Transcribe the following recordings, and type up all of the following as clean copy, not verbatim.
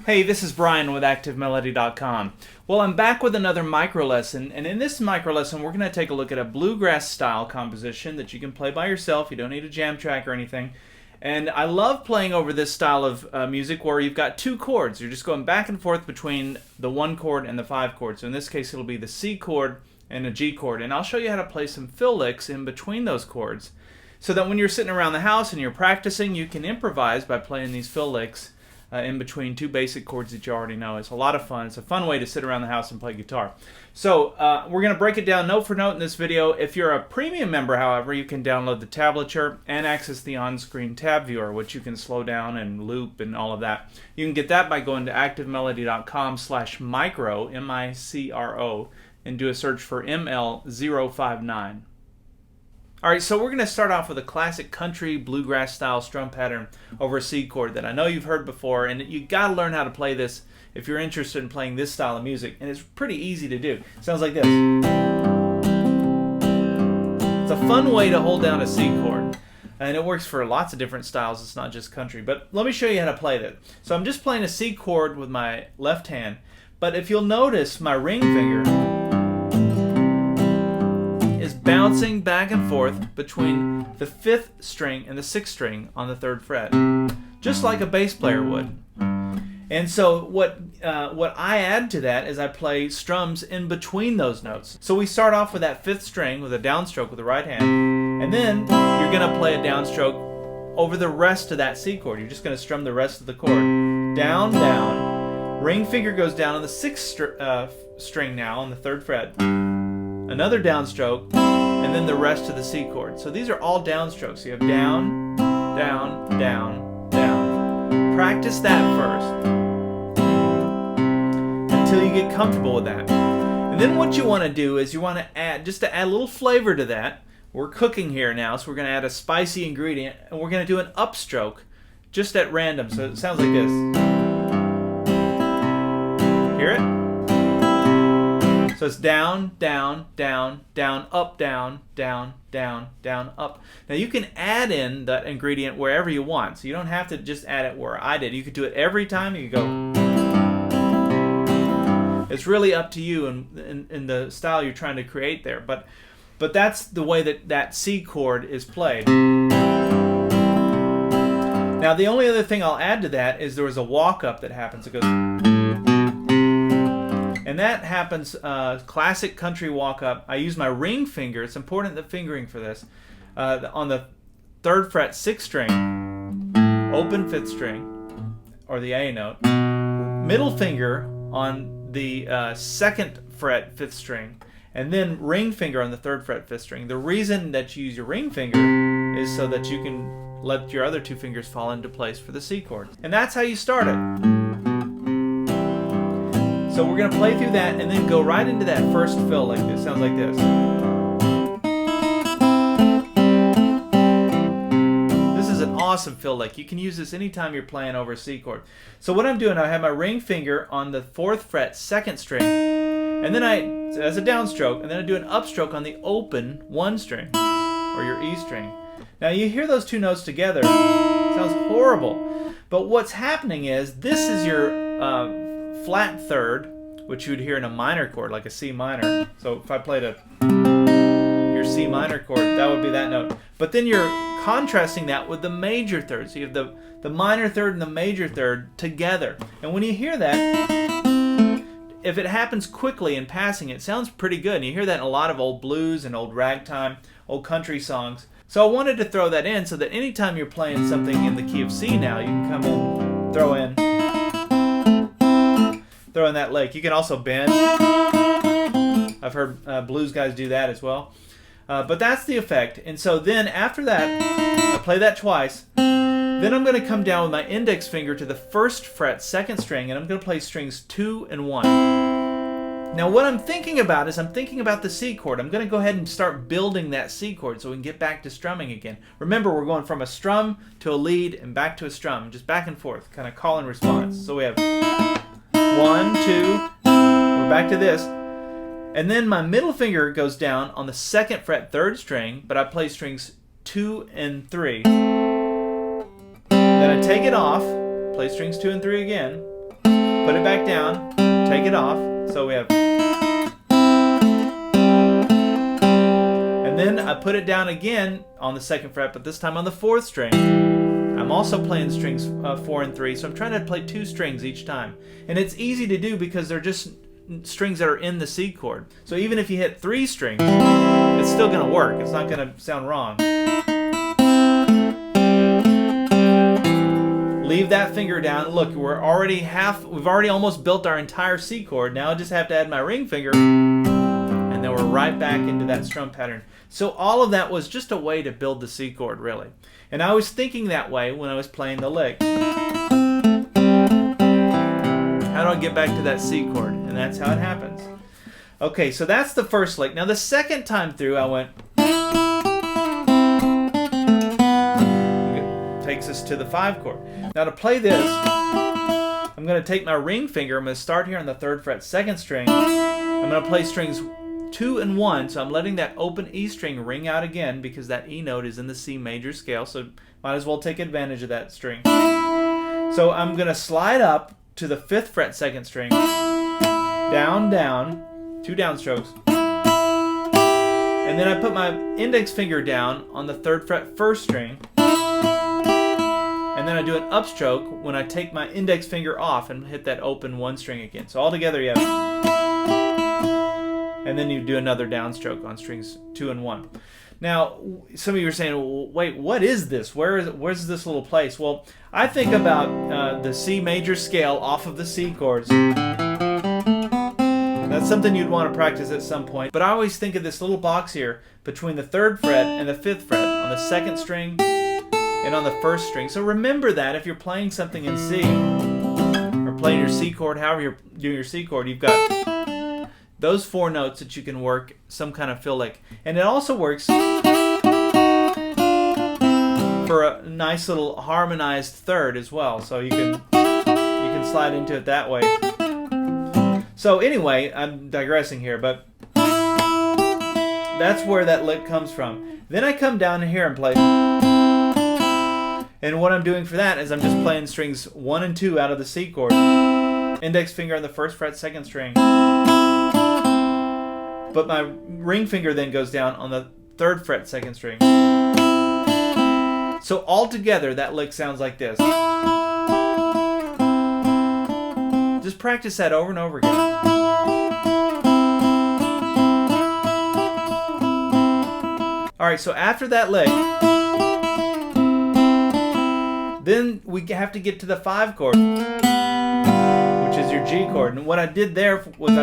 Hey, this is Brian with ActiveMelody.com. Well, I'm back with another micro lesson, and in this micro lesson we're going to take a look at a bluegrass style composition that you can play by yourself. You don't need a jam track or anything. And I love playing over this style of music where you've got two chords. You're just going back and forth between the 1 chord and the 5 chords. So in this case it'll be the C chord and a G chord. And I'll show you how to play some fill licks in between those chords so that when you're sitting around the house and you're practicing, you can improvise by playing these fill licks in between two basic chords that you already know. It's a lot of fun. It's a fun way to sit around the house and play guitar. So we're going to break it down note for note in this video. If you're a premium member, however, you can download the tablature and access the on-screen tab viewer, which you can slow down and loop and all of that. You can get that by going to activemelody.com/micro, M-I-C-R-O, and do a search for ML059. Alright, so we're going to start off with a classic country bluegrass style strum pattern over a C chord that I know you've heard before, and you got to learn how to play this if you're interested in playing this style of music, and it's pretty easy to do. It sounds like this. It's a fun way to hold down a C chord, and it works for lots of different styles. It's not just country, but let me show you how to play that. So I'm just playing a C chord with my left hand, but if you'll notice, my ring finger is bouncing back and forth between the 5th string and the 6th string on the 3rd fret, just like a bass player would. And so what I add to that is I play strums in between those notes. So we start off with that 5th string with a downstroke with the right hand, and then you're going to play a downstroke over the rest of that C chord. You're just going to strum the rest of the chord. Down, down. Ring finger goes down on the 6th string now on the 3rd fret. Another downstroke, and then the rest of the C chord. So these are all downstrokes. You have down, down, down, down. Practice that first until you get comfortable with that. And then what you want to do is you want to add, just to add a little flavor to that, we're cooking here now, so we're going to add a spicy ingredient, and we're going to do an upstroke just at random. So it sounds like this. Hear it? So it's down, down, down, down, up, down, down, down, down, up. Now you can add in that ingredient wherever you want. So you don't have to just add it where I did. You could do it every time. You could go. It's really up to you in the style you're trying to create there. But that's the way that C chord is played. Now the only other thing I'll add to that is there was a walk up that happens. It goes. And that happens, classic country walk up. I use my ring finger. It's important, the fingering for this. On the 3rd fret 6th string, open 5th string, or the A note. Middle finger on the 2nd fret 5th string, and then ring finger on the 3rd fret 5th string. The reason that you use your ring finger is so that you can let your other 2 fingers fall into place for the C chord. And that's how you start it. So we're going to play through that and then go right into that first fill like this. Sounds like this. This is an awesome fill lick. You can use this anytime you're playing over a C chord. So what I'm doing, I have my ring finger on the 4th fret 2nd string, and then as a downstroke, and then I do an upstroke on the open 1 string, or your E string. Now you hear those 2 notes together. It sounds horrible. But what's happening is this is your flat 3rd, which you would hear in a minor chord, like a C minor. So if I played your C minor chord, that would be that note. But then you're contrasting that with the major 3rd. So you have the minor 3rd and the major 3rd together. And when you hear that, if it happens quickly in passing, it sounds pretty good. And you hear that in a lot of old blues and old ragtime, old country songs. So I wanted to throw that in so that anytime you're playing something in the key of C now, you can come in, throw in that lick. You can also bend. I've heard blues guys do that as well. But that's the effect. And so then after that, I play that twice. Then I'm going to come down with my index finger to the 1st fret 2nd string, and I'm going to play strings 2 and 1. Now what I'm thinking about is I'm thinking about the C chord. I'm going to go ahead and start building that C chord so we can get back to strumming again. Remember, we're going from a strum to a lead and back to a strum, just back and forth, kind of call and response. So we have 1, 2, we're back to this. And then my middle finger goes down on the 2nd fret 3rd string, but I play strings 2 and 3. Then I take it off, play strings 2 and 3 again, put it back down, take it off. So we have, and then I put it down again on the 2nd fret, but this time on the 4th string. I'm also playing strings 4 and 3, so I'm trying to play 2 strings each time. And it's easy to do because they're just strings that are in the C chord. So even if you hit 3 strings, it's still going to work. It's not going to sound wrong. Leave that finger down. Look, we've already almost built our entire C chord. Now I just have to add my ring finger, and then we're right back into that strum pattern. So all of that was just a way to build the C chord, really. And I was thinking that way when I was playing the lick. How do I get back to that C chord? And that's how it happens. Okay, so that's the first lick. Now the second time through, I went, takes us to the 5 chord. Now to play this, I'm going to take my ring finger. I'm going to start here on the 3rd fret, 2nd string. I'm going to play strings 2 and 1, so I'm letting that open E string ring out again because that E note is in the C major scale, so might as well take advantage of that string. So I'm going to slide up to the 5th fret, 2nd string, down, down, 2 downstrokes, and then I put my index finger down on the 3rd fret, 1st string, and then I do an upstroke when I take my index finger off and hit that open 1 string again. So all together you have, and then you do another downstroke on strings 2 and 1. Now, some of you are saying, well, wait, what is this? Where's this little place? Well, I think about the C major scale off of the C chords. That's something you'd want to practice at some point. But I always think of this little box here between the 3rd fret and the 5th fret on the 2nd string and on the 1st string. So remember that if you're playing something in C or playing your C chord, however you're doing your C chord, you've got those 4 notes that you can work some kind of fill lick. And it also works for a nice little harmonized third as well. So you can slide into it that way. So anyway, I'm digressing here, but that's where that lick comes from. Then I come down here and play. And what I'm doing for that is I'm just playing strings 1 and 2 out of the C chord. Index finger on the 1st fret, 2nd string. But my ring finger then goes down on the 3rd fret, 2nd string. So all together, that lick sounds like this. Just practice that over and over again. Alright, so after that lick, then we have to get to the 5 chord, which is your G chord. And what I did there was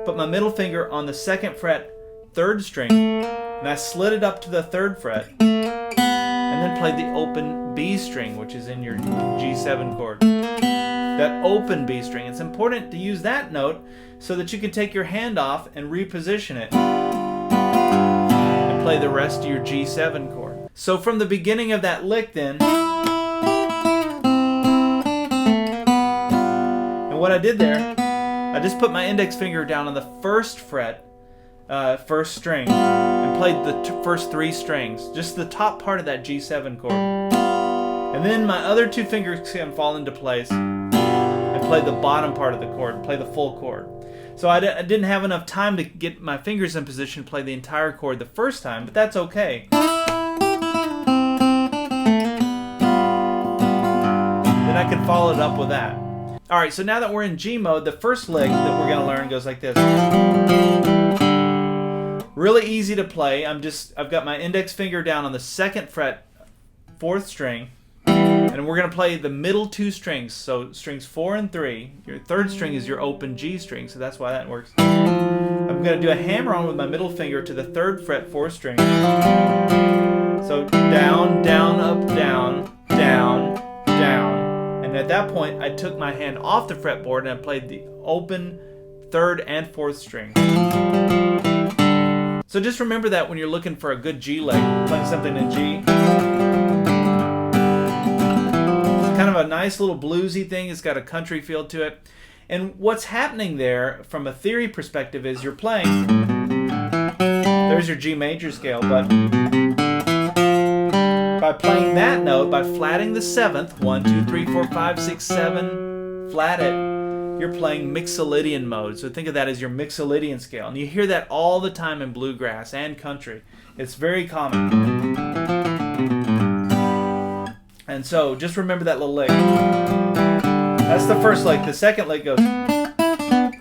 put my middle finger on the 2nd fret, 3rd string, and I slid it up to the 3rd fret, and then played the open B string, which is in your G7 chord. That open B string, it's important to use that note so that you can take your hand off and reposition it and play the rest of your G7 chord. So from the beginning of that lick then, and what I did there, I just put my index finger down on the 1st fret, 1st string, and played the first 3 strings, just the top part of that G7 chord. And then my other 2 fingers can fall into place and play the bottom part of the chord, play the full chord. So I didn't have enough time to get my fingers in position to play the entire chord the first time, but that's okay. Then I can follow it up with that. Alright, so now that we're in G mode, the first lick that we're going to learn goes like this. Really easy to play. I've got my index finger down on the 2nd fret, 4th string, and we're going to play the middle 2 strings, so strings 4 and 3. Your 3rd string is your open G string, so that's why that works. I'm going to do a hammer on with my middle finger to the 3rd fret, 4th string. So down, down, up, down, down, down. And at that point, I took my hand off the fretboard and I played the open 3rd and 4th string. So just remember that when you're looking for a good G lick, playing something in G. It's kind of a nice little bluesy thing. It's got a country feel to it. And what's happening there from a theory perspective is you're playing, there's your G major scale, but by playing that note, by flatting the 7th, 1, 2, 3, 4, 5, 6, 7, flat it, you're playing mixolydian mode. So think of that as your mixolydian scale. And you hear that all the time in bluegrass and country. It's very common. And so just remember that little lick. That's the first lick. The second lick goes.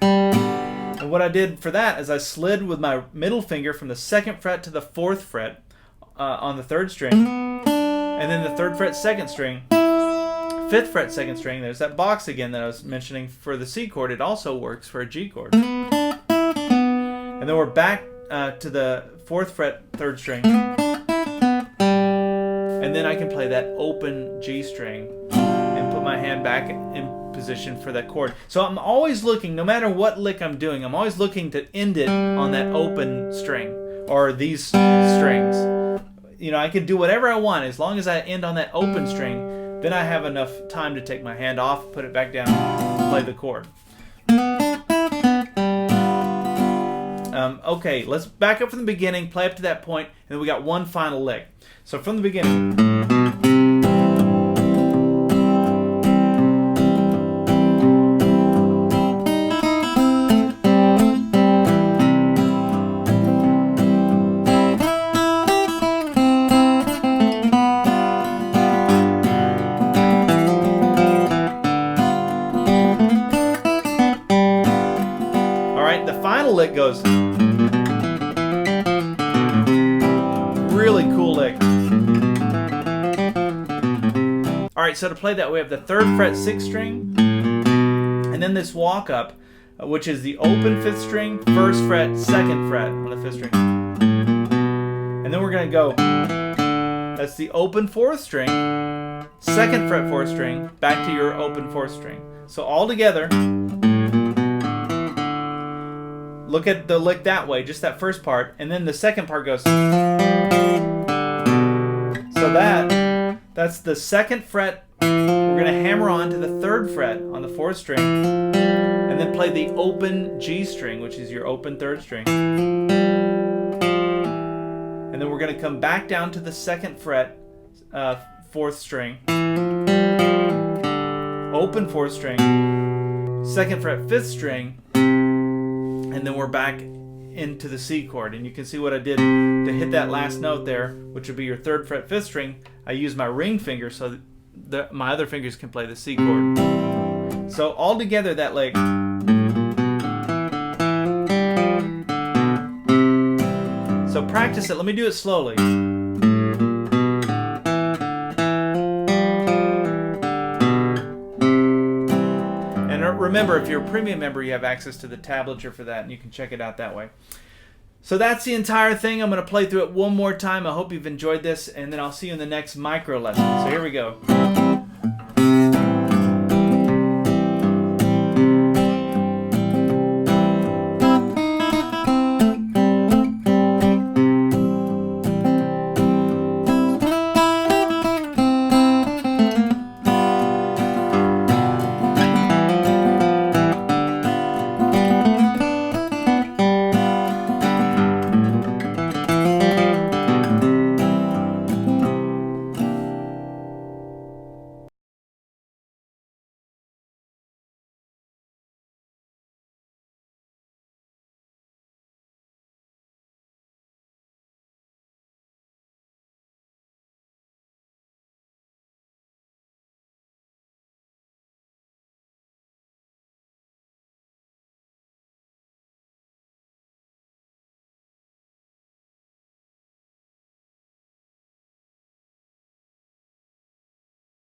And what I did for that is I slid with my middle finger from the 2nd fret to the 4th fret on the 3rd string. And then the 3rd fret 2nd string. 5th fret 2nd string. There's that box again that I was mentioning for the C chord. It also works for a G chord. And then we're back to the 4th fret 3rd string. And then I can play that open G string and put my hand back in position for that chord. So I'm always looking, no matter what lick I'm doing, I'm always looking to end it on that open string or these strings. You know, I can do whatever I want as long as I end on that open string. Then I have enough time to take my hand off, put it back down, and play the chord. Okay, let's back up from the beginning, play up to that point, and then we got one final lick. So from the beginning. All right, the final lick goes. Really cool lick. Alright, so to play that we have the 3rd fret 6th string, and then this walk up, which is the open 5th string, 1st fret, 2nd fret on the 5th string. And then we're going to go, that's the open 4th string, 2nd fret 4th string, back to your open 4th string. So all together, look at the lick that way, just that first part, and then the second part goes. So that's the 2nd fret. We're going to hammer on to the 3rd fret on the 4th string, and then play the open G string, which is your open 3rd string. And then we're going to come back down to the 2nd fret, 4th string, open 4th string, 2nd fret 5th string, and then we're back into the C chord. And you can see what I did to hit that last note there, which would be your 3rd fret 5th string. I used my ring finger so that my other fingers can play the C chord. So all together that lick. So practice it. Let me do it slowly. Remember, if you're a premium member, you have access to the tablature for that, and you can check it out that way. So that's the entire thing. I'm going to play through it one more time. I hope you've enjoyed this, and then I'll see you in the next micro lesson. So here we go.